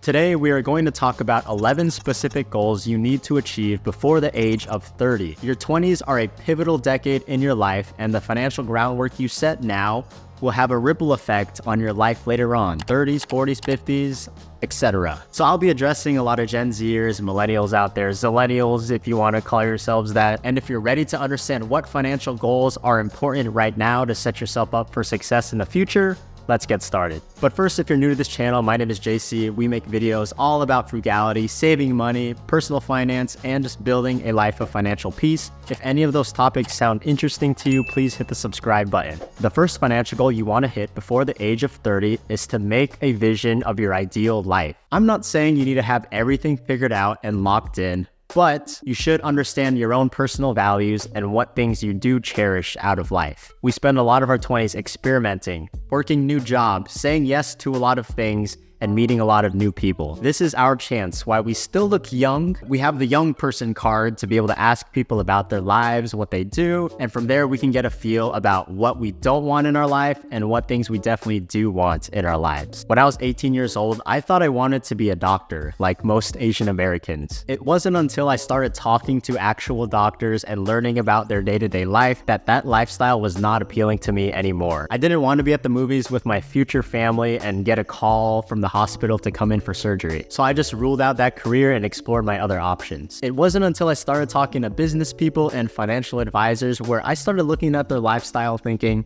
Today, we are going to talk about 11 specific goals you need to achieve before the age of 30. Your 20s are a pivotal decade in your life, and the financial groundwork you set now will have a ripple effect on your life later on, 30s, 40s, 50s, etc. So I'll be addressing a lot of Gen Zers, millennials out there, zillennials if you want to call yourselves that. And if you're ready to understand what financial goals are important right now to set yourself up for success in the future, let's get started. But first, if you're new to this channel, my name is JC. We make videos all about frugality, saving money, personal finance, and just building a life of financial peace. If any of those topics sound interesting to you, please hit the subscribe button. The first financial goal you want to hit before the age of 30 is to make a vision of your ideal life. I'm not saying you need to have everything figured out and locked in, but you should understand your own personal values and what things you do cherish out of life. We spend a lot of our 20s experimenting, working new jobs, saying yes to a lot of things, and meeting a lot of new people. This is our chance. While we still look young, we have the young person card to be able to ask people about their lives, what they do, and from there we can get a feel about what we don't want in our life and what things we definitely do want in our lives. When I was 18 years old, I thought I wanted to be a doctor, like most Asian Americans. It wasn't until I started talking to actual doctors and learning about their day-to-day life that lifestyle was not appealing to me anymore. I didn't want to be at the movies with my future family and get a call from the hospital to come in for surgery. So I just ruled out that career and explored my other options. It wasn't until I started talking to business people and financial advisors where I started looking at their lifestyle thinking,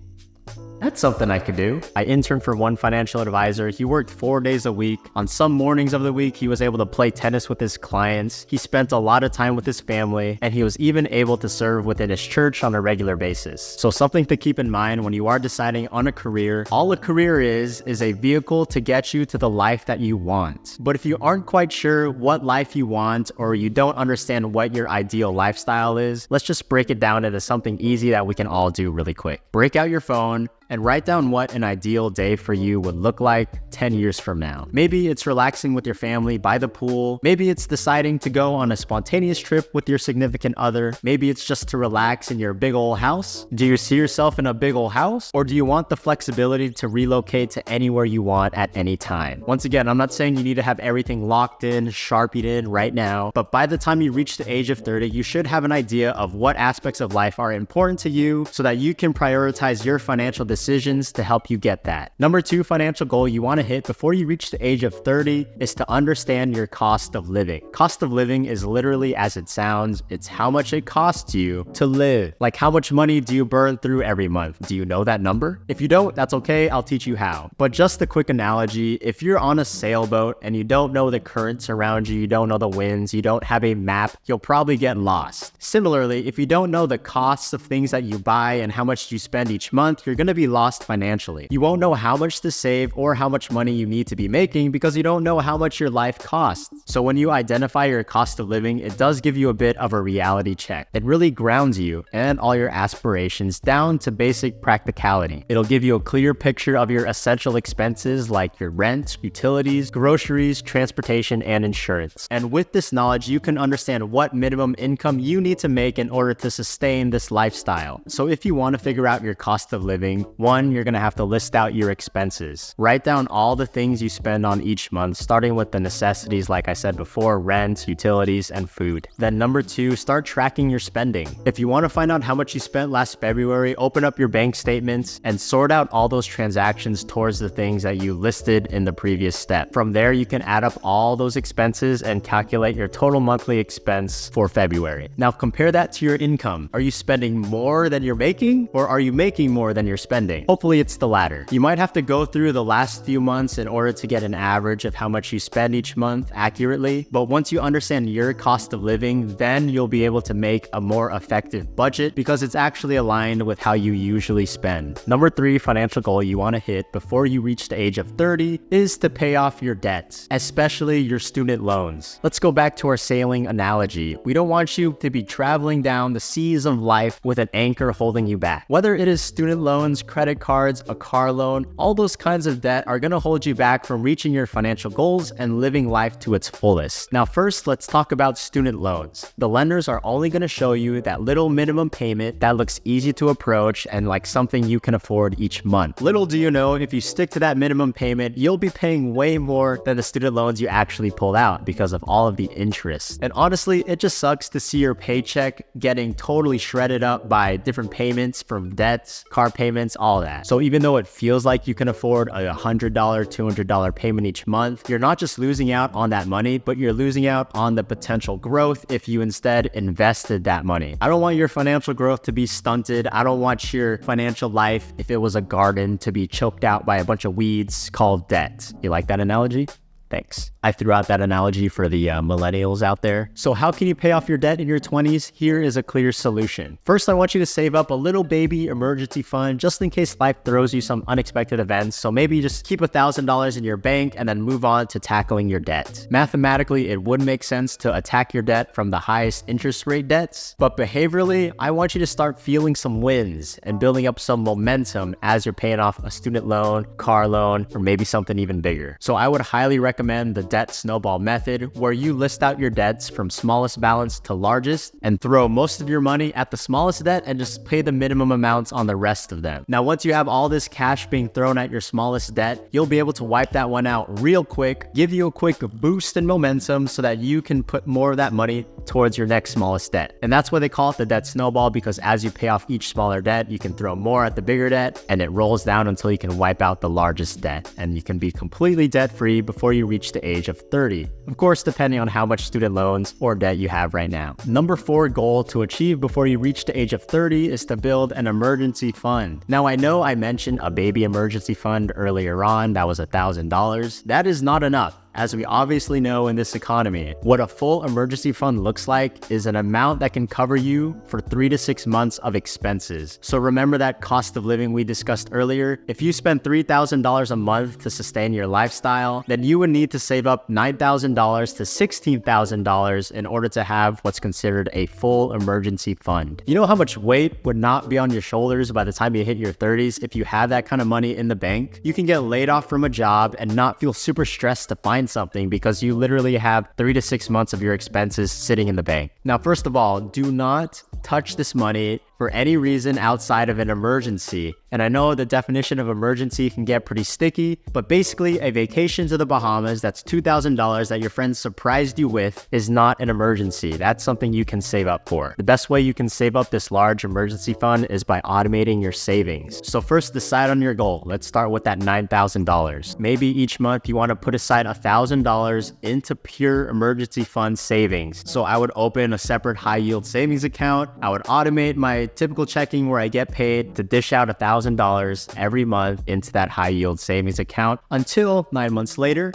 that's something I could do. I interned for one financial advisor. He worked 4 days a week. On some mornings of the week, he was able to play tennis with his clients. He spent a lot of time with his family, and he was even able to serve within his church on a regular basis. So something to keep in mind when you are deciding on a career, all a career is a vehicle to get you to the life that you want. But if you aren't quite sure what life you want, or you don't understand what your ideal lifestyle is, let's just break it down into something easy that we can all do really quick. Break out your phone and write down what an ideal day for you would look like 10 years from now. Maybe it's relaxing with your family by the pool. Maybe it's deciding to go on a spontaneous trip with your significant other. Maybe it's just to relax in your big old house. Do you see yourself in a big old house? Or do you want the flexibility to relocate to anywhere you want at any time? Once again, I'm not saying you need to have everything locked in, sharpied in right now, but by the time you reach the age of 30, you should have an idea of what aspects of life are important to you so that you can prioritize your financial decisions to help you get that. Number 2 financial goal you want to hit before you reach the age of 30 is to understand your cost of living. Cost of living is literally as it sounds. It's how much it costs you to live. Like, how much money do you burn through every month? Do you know that number? If you don't, that's okay. I'll teach you how. But just a quick analogy, if you're on a sailboat and you don't know the currents around you, you don't know the winds, you don't have a map, you'll probably get lost. Similarly, if you don't know the costs of things that you buy and how much you spend each month, you're going to be lost financially. You won't know how much to save or how much money you need to be making because you don't know how much your life costs. So when you identify your cost of living, it does give you a bit of a reality check. It really grounds you and all your aspirations down to basic practicality. It'll give you a clear picture of your essential expenses like your rent, utilities, groceries, transportation, and insurance. And with this knowledge, you can understand what minimum income you need to make in order to sustain this lifestyle. So if you want to figure out your cost of living, one, you're going to have to list out your expenses. Write down all the things you spend on each month, starting with the necessities like I said before, rent, utilities, and food. Then number 2, start tracking your spending. If you want to find out how much you spent last February, open up your bank statements and sort out all those transactions towards the things that you listed in the previous step. From there, you can add up all those expenses and calculate your total monthly expense for February. Now compare that to your income. Are you spending more than you're making, or are you making more than you're spending? Hopefully it's the latter. You might have to go through the last few months in order to get an average of how much you spend each month accurately, but once you understand your cost of living, then you'll be able to make a more effective budget because it's actually aligned with how you usually spend. Number 3 financial goal you want to hit before you reach the age of 30 is to pay off your debts, especially your student loans. Let's go back to our sailing analogy. We don't want you to be traveling down the seas of life with an anchor holding you back. Whether it is student loans, credit cards, a car loan, all those kinds of debt are gonna hold you back from reaching your financial goals and living life to its fullest. Now first, let's talk about student loans. The lenders are only gonna show you that little minimum payment that looks easy to approach and like something you can afford each month. Little do you know, if you stick to that minimum payment, you'll be paying way more than the student loans you actually pulled out because of all of the interest. And honestly, it just sucks to see your paycheck getting totally shredded up by different payments from debts, car payments, all that. So even though it feels like you can afford a $100, $200 payment each month, you're not just losing out on that money, but you're losing out on the potential growth if you instead invested that money. I don't want your financial growth to be stunted. I don't want your financial life, if it was a garden, to be choked out by a bunch of weeds called debt. You like that analogy? Thanks. I threw out that analogy for the millennials out there. So how can you pay off your debt in your 20s? Here is a clear solution. First, I want you to save up a little baby emergency fund just in case life throws you some unexpected events. So maybe just keep $1,000 in your bank and then move on to tackling your debt. Mathematically, it would make sense to attack your debt from the highest interest rate debts, but behaviorally, I want you to start feeling some wins and building up some momentum as you're paying off a student loan, car loan, or maybe something even bigger. So I would highly recommend the debt snowball method, where you list out your debts from smallest balance to largest and throw most of your money at the smallest debt and just pay the minimum amounts on the rest of them. Now, once you have all this cash being thrown at your smallest debt, you'll be able to wipe that one out real quick, give you a quick boost in momentum so that you can put more of that money towards your next smallest debt. And that's why they call it the debt snowball, because as you pay off each smaller debt, you can throw more at the bigger debt and it rolls down until you can wipe out the largest debt. And you can be completely debt-free before you reach the age of 30. Of course, depending on how much student loans or debt you have right now. Number 4 goal to achieve before you reach the age of 30 is to build an emergency fund. Now, I know I mentioned a baby emergency fund earlier on, that was $1,000. That is not enough. As we obviously know in this economy, what a full emergency fund looks like is an amount that can cover you for 3 to 6 months of expenses. So remember that cost of living we discussed earlier? If you spend $3,000 a month to sustain your lifestyle, then you would need to save up $9,000 to $16,000 in order to have what's considered a full emergency fund. You know how much weight would not be on your shoulders by the time you hit your 30s if you have that kind of money in the bank? You can get laid off from a job and not feel super stressed to find something because you literally have 3 to 6 months of your expenses sitting in the bank. Now, first of all, do not touch this money for any reason outside of an emergency. And I know the definition of emergency can get pretty sticky, but basically a vacation to the Bahamas that's $2,000 that your friends surprised you with is not an emergency. That's something you can save up for. The best way you can save up this large emergency fund is by automating your savings. So first, decide on your goal. Let's start with that $9,000. Maybe each month you want to put aside $1,000 into pure emergency fund savings. So I would open a separate high yield savings account. I would automate my typical checking where I get paid to dish out $1,000 every month into that high yield savings account until 9 months later,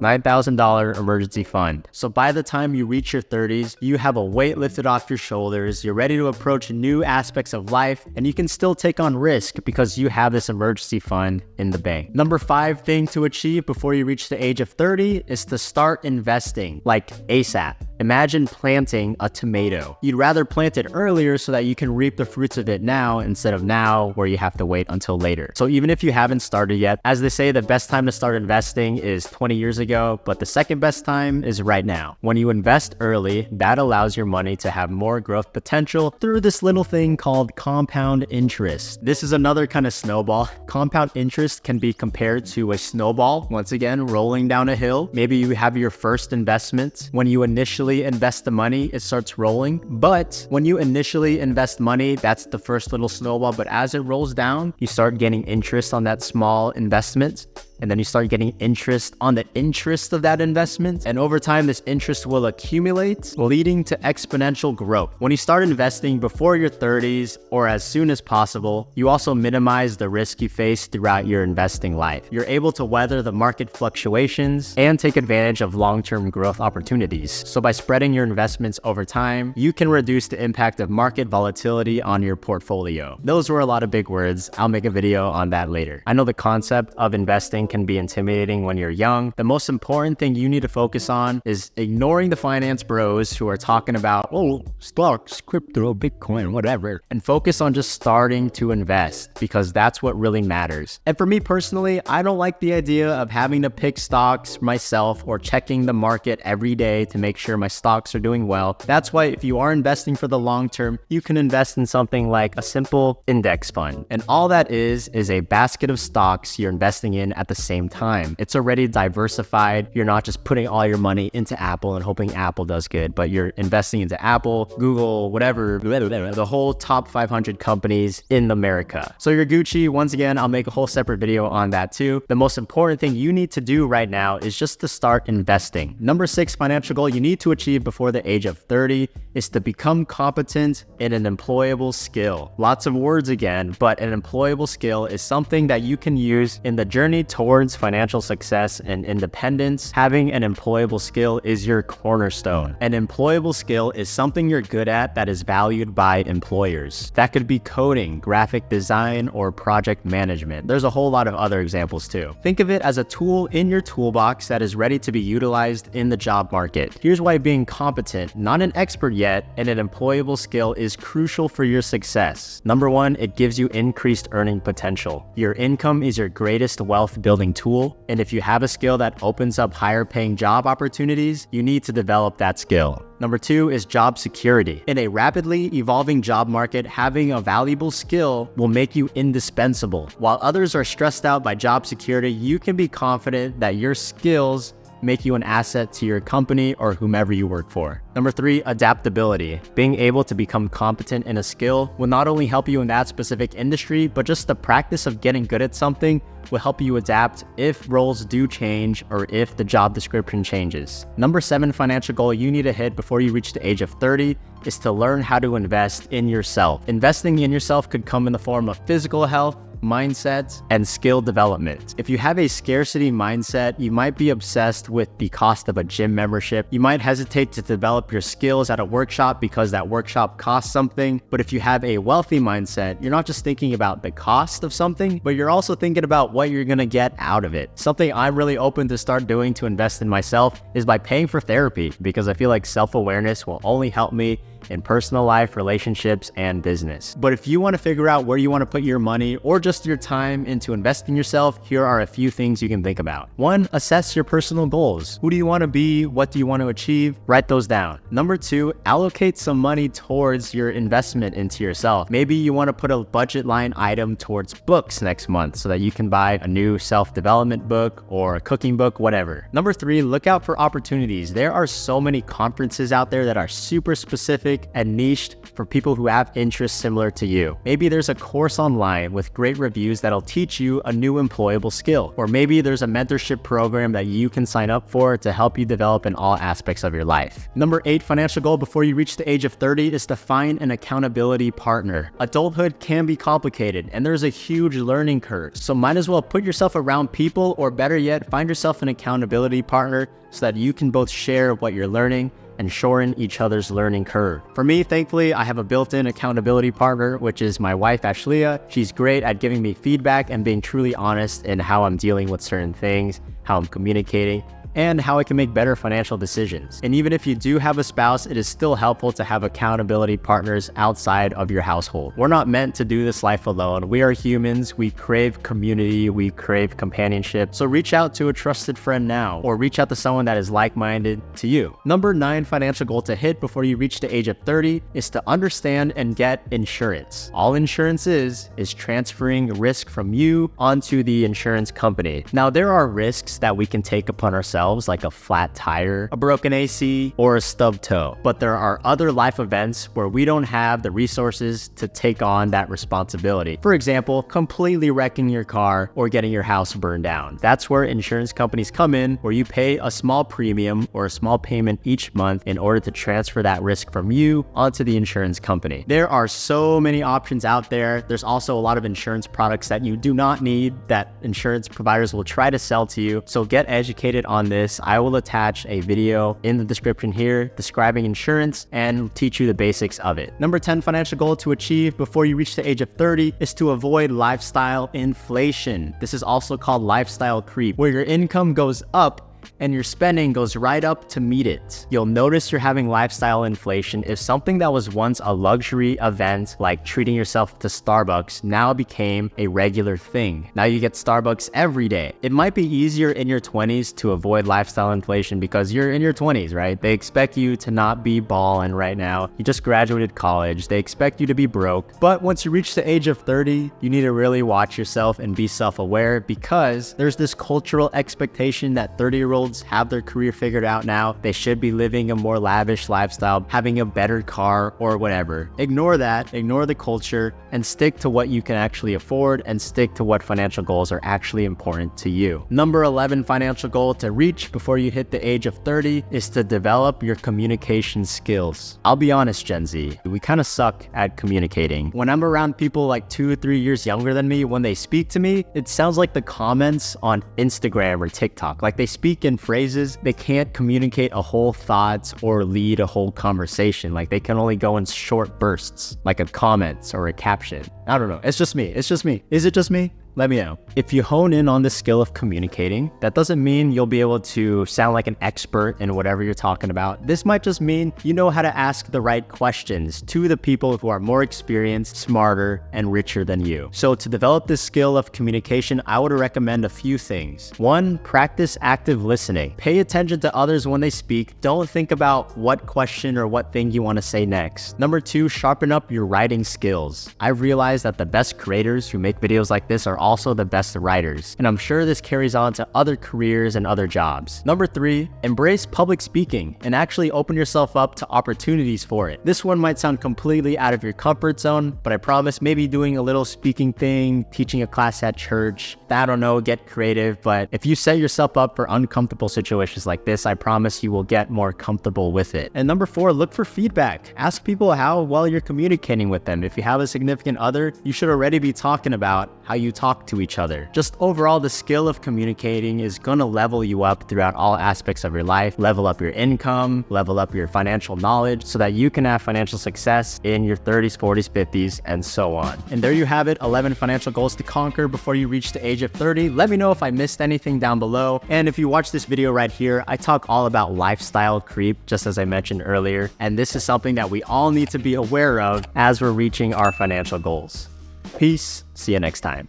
$9,000 emergency fund. So by the time you reach your 30s, you have a weight lifted off your shoulders, you're ready to approach new aspects of life, and you can still take on risk because you have this emergency fund in the bank. Number 5 thing to achieve before you reach the age of 30 is to start investing, like ASAP. Imagine planting a tomato. You'd rather plant it earlier so that you can reap the fruits of it now instead of now where you have to wait until later. So even if you haven't started yet, as they say, the best time to start investing is 20 years ago, but the second best time is right now. When you invest early, that allows your money to have more growth potential through this little thing called compound interest. This is another kind of snowball. Compound interest can be compared to a snowball, once again, rolling down a hill. Maybe you have your first investment. When you initially invest the money, it starts rolling. But when you initially invest money, that's the first little snowball. But as it rolls down, you start getting interest on that small investment. And then you start getting interest on the interest of that investment. And over time, this interest will accumulate, leading to exponential growth. When you start investing before your 30s or as soon as possible, you also minimize the risk you face throughout your investing life. You're able to weather the market fluctuations and take advantage of long-term growth opportunities. So by spreading your investments over time, you can reduce the impact of market volatility on your portfolio. Those were a lot of big words. I'll make a video on that later. I know the concept of investing can be intimidating when you're young. The most important thing you need to focus on is ignoring the finance bros who are talking about, oh, stocks, crypto, Bitcoin, whatever, and focus on just starting to invest, because that's what really matters. And for me personally, I don't like the idea of having to pick stocks myself or checking the market every day to make sure my stocks are doing well. That's why if you are investing for the long term, you can invest in something like a simple index fund. And all that is a basket of stocks you're investing in at the same time. It's already diversified. You're not just putting all your money into Apple and hoping Apple does good, but you're investing into Apple, Google, whatever, the whole top 500 companies in America. So you're Gucci. Once again, I'll make a whole separate video on that too. The most important thing you need to do right now is just to start investing. Number 6 financial goal you need to achieve before the age of 30 is to become competent in an employable skill. Lots of words again, but an employable skill is something that you can use in the journey towards financial success and independence. Having an employable skill is your cornerstone. An employable skill is something you're good at that is valued by employers. That could be coding, graphic design, or project management. There's a whole lot of other examples too. Think of it as a tool in your toolbox that is ready to be utilized in the job market. Here's why being competent, not an expert yet, in an employable skill is crucial for your success. Number 1, it gives you increased earning potential. Your income is your greatest wealth building tool, and if you have a skill that opens up higher paying job opportunities, you need to develop that skill. Number 2 is job security. In a rapidly evolving job market, having a valuable skill will make you indispensable. While others are stressed out by job security, you can be confident that your skills make you an asset to your company or whomever you work for. Number 3, adaptability. Being able to become competent in a skill will not only help you in that specific industry, but just the practice of getting good at something will help you adapt if roles do change or if the job description changes. Number 7 financial goal you need to hit before you reach the age of 30 is to learn how to invest in yourself. Investing in yourself could come in the form of physical health, mindset, and skill development. If you have a scarcity mindset, you might be obsessed with the cost of a gym membership. You might hesitate to develop your skills at a workshop because that workshop costs something. But if you have a wealthy mindset, you're not just thinking about the cost of something, but you're also thinking about what you're gonna get out of it. Something I'm really open to start doing to invest in myself is by paying for therapy, because I feel like self-awareness will only help me in personal life, relationships, and business. But if you want to figure out where you want to put your money or just your time into investing yourself, here are a few things you can think about. 1, assess your personal goals. Who do you want to be? What do you want to achieve? Write those down. Number 2, allocate some money towards your investment into yourself. Maybe you want to put a budget line item towards books next month so that you can buy a new self-development book or a cooking book, whatever. Number 3, look out for opportunities. There are so many conferences out there that are super specific and niched for people who have interests similar to you. Maybe there's a course online with great reviews that'll teach you a new employable skill. Or maybe there's a mentorship program that you can sign up for to help you develop in all aspects of your life. Number 8 financial goal before you reach the age of 30 is to find an accountability partner. Adulthood can be complicated and there's a huge learning curve. So might as well put yourself around people, or better yet, find yourself an accountability partner so that you can both share what you're learning and shorten each other's learning curve. For me, thankfully, I have a built-in accountability partner, which is my wife, Ashleah. She's great at giving me feedback and being truly honest in how I'm dealing with certain things, how I'm communicating, and how I can make better financial decisions. And even if you do have a spouse, it is still helpful to have accountability partners outside of your household. We're not meant to do this life alone. We are humans. We crave community. We crave companionship. So reach out to a trusted friend now, or reach out to someone that is like-minded to you. Number 9 financial goal to hit before you reach the age of 30 is to understand and get insurance. All insurance is transferring risk from you onto the insurance company. Now, there are risks that we can take upon ourselves, like a flat tire, a broken AC, or a stubbed toe. But there are other life events where we don't have the resources to take on that responsibility. For example, completely wrecking your car or getting your house burned down. That's where insurance companies come in, where you pay a small premium or a small payment each month in order to transfer that risk from you onto the insurance company. There are so many options out there. There's also a lot of insurance products that you do not need that insurance providers will try to sell to you. So get educated on this. I will attach a video in the description here describing insurance and teach you the basics of it. Number 10 financial goal to achieve before you reach the age of 30 is to avoid lifestyle inflation. This is also called lifestyle creep, where your income goes up and your spending goes right up to meet it. You'll notice you're having lifestyle inflation if something that was once a luxury event, like treating yourself to Starbucks, now became a regular thing. Now you get Starbucks every day. It might be easier in your 20s to avoid lifestyle inflation because you're in your 20s, right? They expect you to not be balling right now. You just graduated college. They expect you to be broke. But once you reach the age of 30, you need to really watch yourself and be self-aware, because there's this cultural expectation that 30-year-olds have their career figured out now. They should be living a more lavish lifestyle, having a better car or whatever. Ignore that, ignore the culture, and stick to what you can actually afford, and stick to what financial goals are actually important to you. Number 11 financial goal to reach before you hit the age of 30 is to develop your communication skills. I'll be honest, Gen Z, we kind of suck at communicating. When I'm around people like 2 or 3 years younger than me, when they speak to me, it sounds like the comments on Instagram or TikTok. Like they speak in phrases, they can't communicate a whole thought or lead a whole conversation. Like they can only go in short bursts, like a comment or a caption. I don't know. It's just me. It's just me. Is it just me? Let me know. If you hone in on the skill of communicating, that doesn't mean you'll be able to sound like an expert in whatever you're talking about. This might just mean you know how to ask the right questions to the people who are more experienced, smarter, and richer than you. So to develop this skill of communication, I would recommend a few things. 1, practice active listening. Pay attention to others when they speak. Don't think about what question or what thing you want to say next. Number 2, sharpen up your writing skills. I've realized that the best creators who make videos like this are also the best writers, and I'm sure this carries on to other careers and other jobs. Number 3, embrace public speaking and actually open yourself up to opportunities for it. This one might sound completely out of your comfort zone, but I promise maybe doing a little speaking thing, teaching a class at church, I don't know, get creative. But if you set yourself up for uncomfortable situations like this, I promise you will get more comfortable with it. And number 4, look for feedback. Ask people how well you're communicating with them. If you have a significant other, you should already be talking about how you talk to each other. Just overall, the skill of communicating is gonna level you up throughout all aspects of your life, level up your income, level up your financial knowledge, so that you can have financial success in your 30s, 40s, 50s, and so on. And there you have it, 11 financial goals to conquer before you reach the age of 30. Let me know if I missed anything down below. And if you watch this video right here, I talk all about lifestyle creep, just as I mentioned earlier. And this is something that we all need to be aware of as we're reaching our financial goals. Peace. See you next time.